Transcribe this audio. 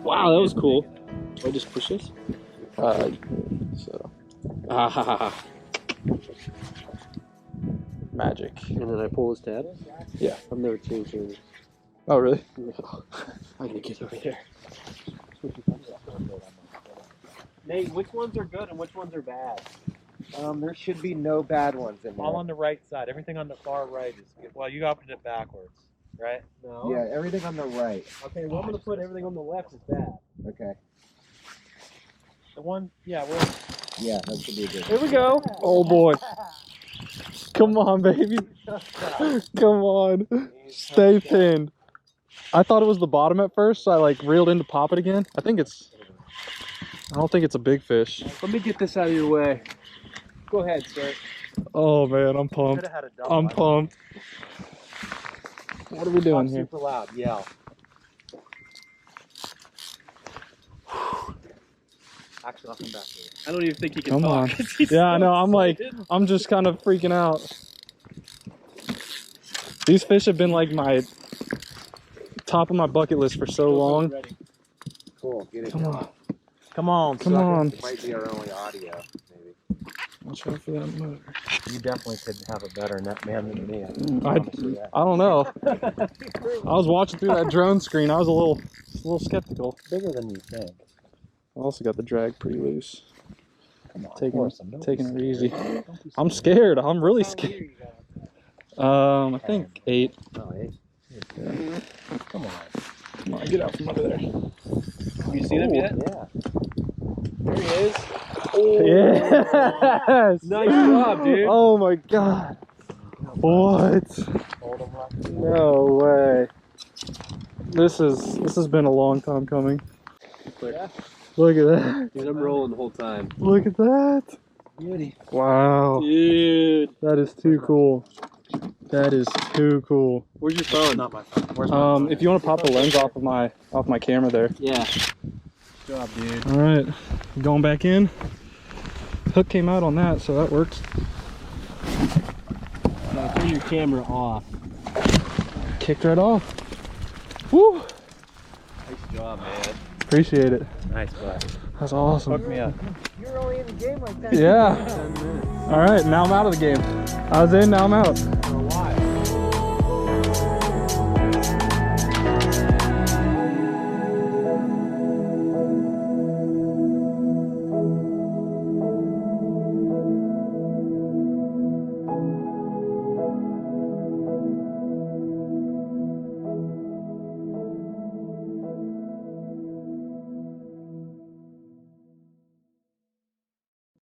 Wow, that was cool. Do I just push this? So. Magic. And then I pull his tab? Yeah. I've never changed it. Oh, really? I can get over there. Nate, which ones are good and which ones are bad? There should be no bad ones in there. All on the right side. Everything on the far right is good. Well, you opened it backwards, right? No. Yeah, everything on the right. Okay, well, I'm going to put everything on the left is bad. Okay. The one, yeah, well, Yeah, that should be good. Here we go. Oh boy. Come on, baby. Come on. Stay pinned. I thought it was the bottom at first, so I like reeled in to pop it again. I don't think it's a big fish. Let me get this out of your way. Go ahead, sir. Oh man, I'm pumped. I'm pumped. What are we doing here? Super loud, yell. Actually, I'll come back to you. I don't even think he can Come talk. on. Yeah, I know. I'm like, I'm just kind of freaking out. These fish have been like my top of my bucket list for so long. Cool, get it. Come on. come on. Come on. It might be our only audio, maybe. Watch out for that motor. You definitely could have a better net man than me. I don't know. I was watching through that drone screen. I was a little skeptical. Bigger than you think. I also got the drag pretty loose. Come on. Taking it easy. Don't be I'm scared. I'm really scared. I think 8. Oh, 8. Come on. Come on, get out from under there. Have you seen him yet? Yeah. There he is. Yes! Nice job, dude. Oh my god. What? Hold him left. No way. This has been a long time coming. Yeah. Look at that. Dude, I'm rolling the whole time. Look at that. Beauty. Wow. Dude. That is too cool. That is too cool. Where's your phone? Not my phone. Where's my phone? If you want to pop the lens off my camera there. Yeah. Good job, dude. All right, going back in. Hook came out on that, so that works. Now turn your camera off. Kicked right off. Woo! Nice job, man. Appreciate it. Nice play. That's awesome. Hook me up. You were only in the game like that. Yeah. All right, now I'm out of the game. I was in, now I'm out.